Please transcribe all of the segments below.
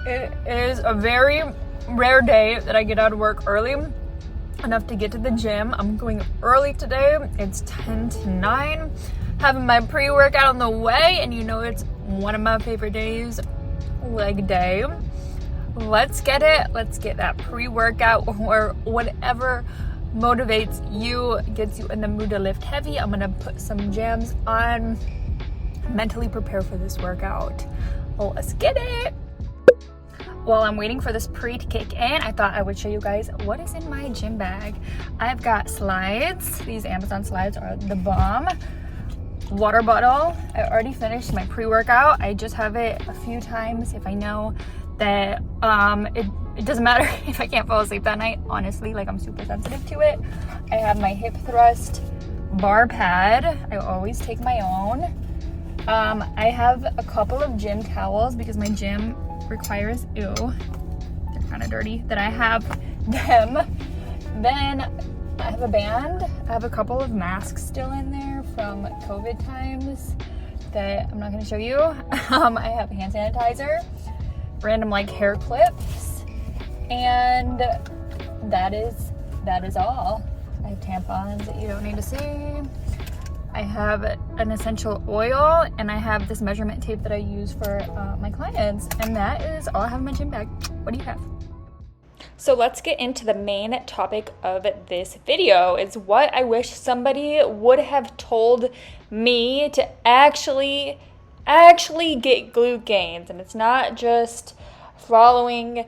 It is a very rare day that I get out of work early enough to get to the gym. I'm going early today. It's 10 to 9. Having my pre-workout on the way, and you know it's one of my favorite days, leg day. Let's get it. Let's get that pre-workout or whatever motivates you, gets you in the mood to lift heavy. I'm gonna put some jams on, mentally prepare for this workout. Let's get it. While I'm waiting for this pre to kick in, I thought I would show you guys what is in my gym bag. I've got slides. These Amazon slides are the bomb. Water bottle. I already finished my pre-workout. I just have it a few times if I know that it doesn't matter if I can't fall asleep that night. Honestly, like, I'm super sensitive to it. I have my hip thrust bar pad. I always take my own. I have a couple of gym towels because my gym requires, they're kind of dirty, that I have them. Then I have a band. I have a couple of masks still in there from COVID times that I'm not going to show you. I have hand sanitizer, random like hair clips, and that is all. I have tampons that you don't need to see. I have an essential oil, and I have this measurement tape that I use for my clients, and that is all I have in my gym bag. What do you have? So let's get into the main topic of this video. Is what I wish somebody would have told me to actually get glute gains. And it's not just following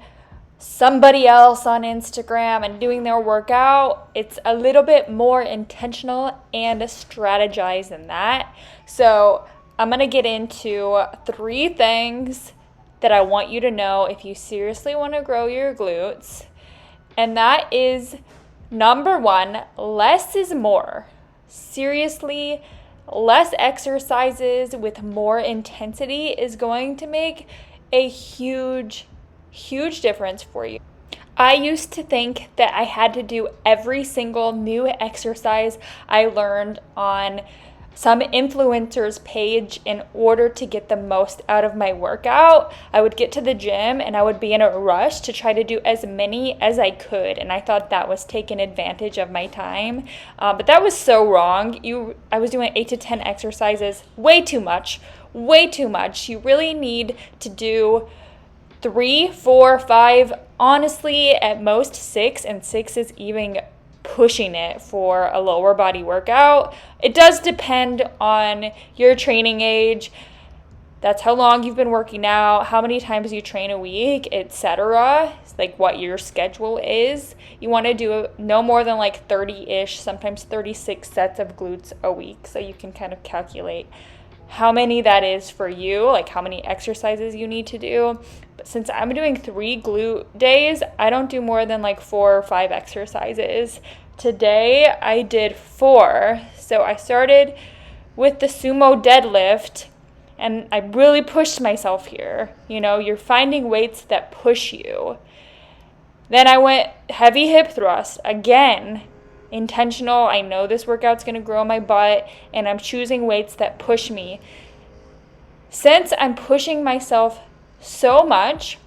somebody else on Instagram and doing their workout. It's a little bit more intentional and strategized than that. So I'm going to get into 3 things that I want you to know if you seriously want to grow your glutes. And that is, number 1, less is more. Seriously, less exercises with more intensity is going to make a huge difference for you. I used to think that I had to do every single new exercise I learned on some influencer's page in order to get the most out of my workout. I would get to the gym and I would be in a rush to try to do as many as I could, and I thought that was taking advantage of my time. But that was so wrong. I was doing 8 to 10 exercises, way too much. You really need to do 3, 4, 5, honestly at most 6, and 6 is even pushing it for a lower body workout. It does depend on your training age. That's how long you've been working out, how many times you train a week, etc. Like what your schedule is. You want to do no more than like 30-ish, sometimes 36 sets of glutes a week. So you can kind of calculate how many that is for you, like how many exercises you need to do. But since I'm doing 3 glute days, I don't do more than like 4 or 5 exercises. Today I did 4. So I started with the sumo deadlift, and I really pushed myself here. You know, you're finding weights that push you. Then I went heavy hip thrust, again, intentional. I know this workout's going to grow my butt, and I'm choosing weights that push me. Since I'm pushing myself so much,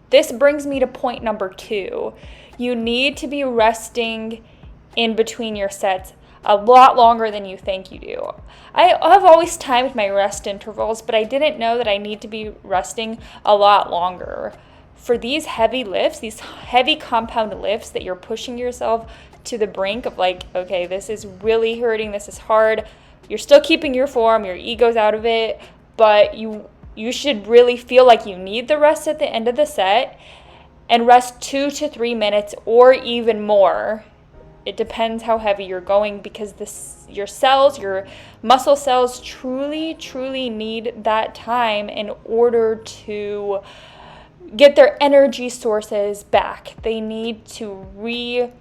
this brings me to point number 2. You need to be resting in between your sets a lot longer than you think you do. I've always timed my rest intervals, but I didn't know that I need to be resting a lot longer. For these heavy lifts, these heavy compound lifts that you're pushing yourself to the brink of, like, okay, this is really hurting, this is hard. You're still keeping your form, your ego's out of it, but you should really feel like you need the rest at the end of the set, and rest 2 to 3 minutes or even more. It depends how heavy you're going, because your cells, your muscle cells truly need that time in order to get their energy sources back. They need to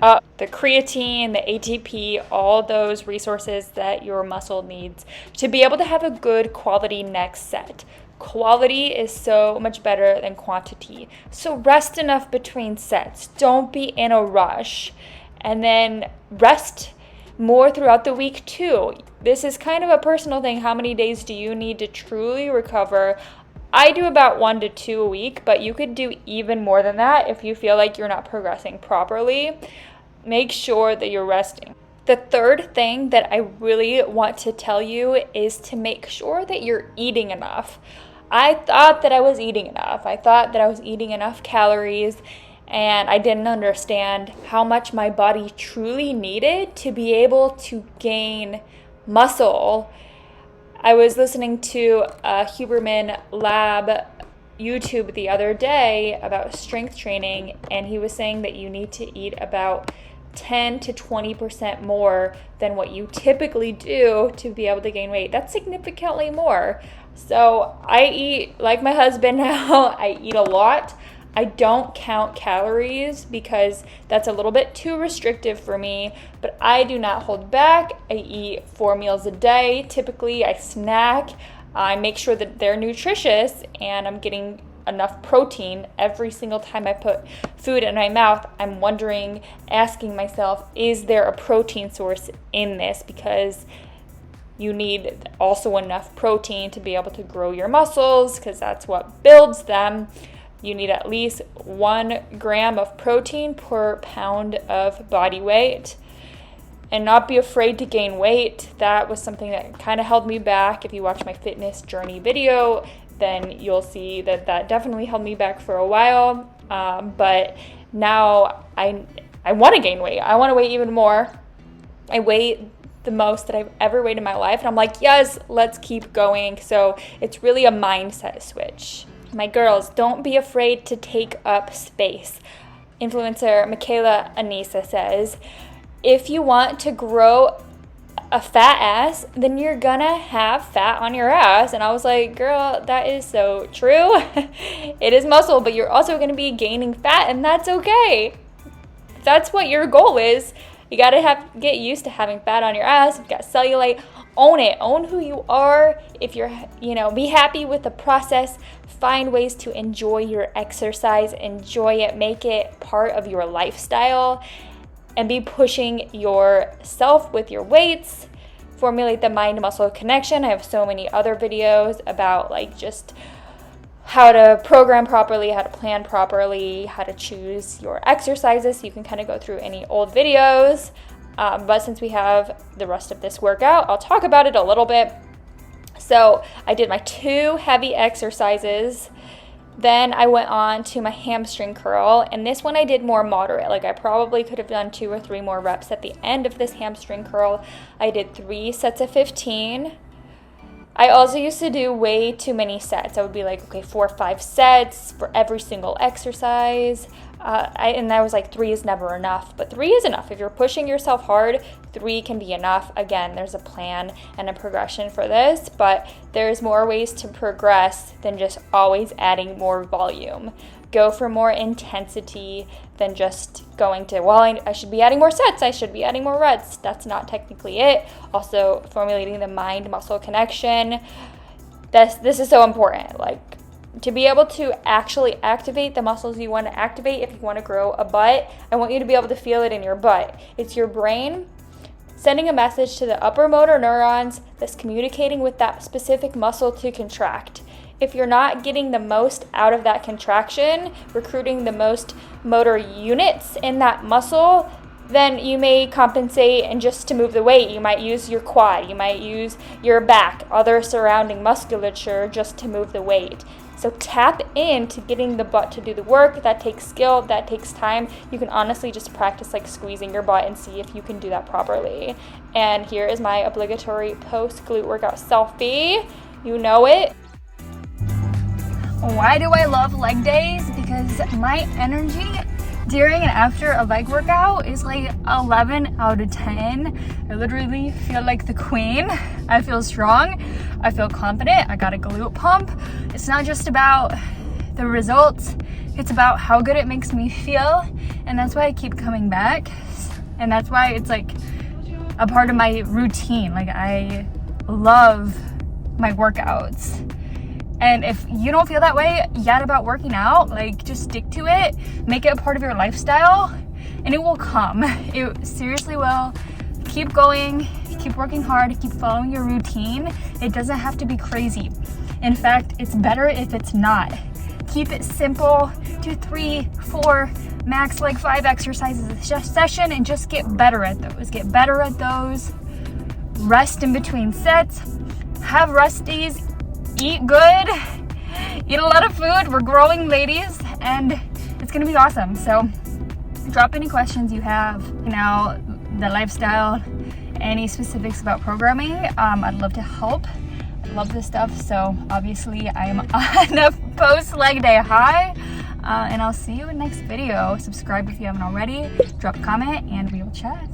up the creatine, the ATP, all those resources that your muscle needs to be able to have a good quality next set. Quality is so much better than quantity. So rest enough between sets. Don't be in a rush. And then rest more throughout the week too. This is kind of a personal thing. How many days do you need to truly recover I do about 1 to 2 a week, but you could do even more than that if you feel like you're not progressing properly. Make sure that you're resting. The third thing that I really want to tell you is to make sure that you're eating enough. I thought that I was eating enough. I thought that I was eating enough calories, and I didn't understand how much my body truly needed to be able to gain muscle. I was listening to a Huberman Lab YouTube the other day about strength training, and he was saying that you need to eat about 10 to 20% more than what you typically do to be able to gain weight. That's significantly more. So I eat like my husband now. I eat a lot. I don't count calories because that's a little bit too restrictive for me, but I do not hold back. I eat 4 meals a day. Typically, I snack. I make sure that they're nutritious and I'm getting enough protein every single time I put food in my mouth. I'm asking myself, is there a protein source in this? Because you need also enough protein to be able to grow your muscles, because that's what builds them. You need at least 1 gram of protein per pound of body weight. And not be afraid to gain weight. That was something that kind of held me back. If you watch my fitness journey video, then you'll see that definitely held me back for a while. But now I want to gain weight. I want to weigh even more. I weigh the most that I've ever weighed in my life. And I'm like, yes, let's keep going. So it's really a mindset switch. My girls, don't be afraid to take up space. Influencer Michaela Anissa says, if you want to grow a fat ass, then you're gonna have fat on your ass. And I was like, girl, that is so true. It is muscle, but you're also gonna be gaining fat, and that's okay. If that's what your goal is, you gotta get used to having fat on your ass. You've got cellulite. Own it. Own who you are. If you're, be happy with the process. Find ways to enjoy your exercise. Enjoy it. Make it part of your lifestyle. And be pushing yourself with your weights. Formulate the mind-muscle connection. I have so many other videos about just how to program properly, how to plan properly, how to choose your exercises. So you can kind of go through any old videos. But since we have the rest of this workout, I'll talk about it a little bit. So I did my 2 heavy exercises. Then I went on to my hamstring curl, and this one I did more moderate. I probably could have done 2 or 3 more reps at the end of this hamstring curl. I did 3 sets of 15. I also used to do way too many sets. I would be 4 or 5 sets for every single exercise. And I was 3 is never enough, but 3 is enough. If you're pushing yourself hard, 3 can be enough. Again, there's a plan and a progression for this, but there's more ways to progress than just always adding more volume. Go for more intensity than just going to, I should be adding more sets, I should be adding more reps. That's not technically it. Also, formulating the mind-muscle connection. This is so important. To be able to actually activate the muscles you want to activate, if you want to grow a butt, I want you to be able to feel it in your butt. It's your brain sending a message to the upper motor neurons that's communicating with that specific muscle to contract. If you're not getting the most out of that contraction, recruiting the most motor units in that muscle, then you may compensate and just to move the weight. You might use your quad, you might use your back, other surrounding musculature just to move the weight. So tap into getting the butt to do the work. That takes skill, that takes time. You can honestly just practice squeezing your butt and see if you can do that properly. And here is my obligatory post-glute workout selfie. You know it. Why do I love leg days? Because my energy during and after a leg workout is 11 out of 10. I literally feel like the queen. I feel strong. I feel confident. I got a glute pump. It's not just about the results. It's about how good it makes me feel. And that's why I keep coming back. And that's why it's a part of my routine. I love my workouts. And if you don't feel that way yet about working out, just stick to it, make it a part of your lifestyle, and it will come. It seriously will. Keep going, keep working hard, keep following your routine. It doesn't have to be crazy. In fact, it's better if it's not. Keep it simple. Do 3, 4, max like 5 exercises a session and just get better at those. Get better at those. Rest in between sets. Have rest days. Eat good. Eat a lot of food. We're growing, ladies, and it's gonna be awesome. So drop any questions you have, the lifestyle, any specifics about programming. I'd love to help. I love this stuff. So obviously I'm on a post leg day high, and I'll see you in the next video. Subscribe if you haven't already. Drop a comment and we will chat.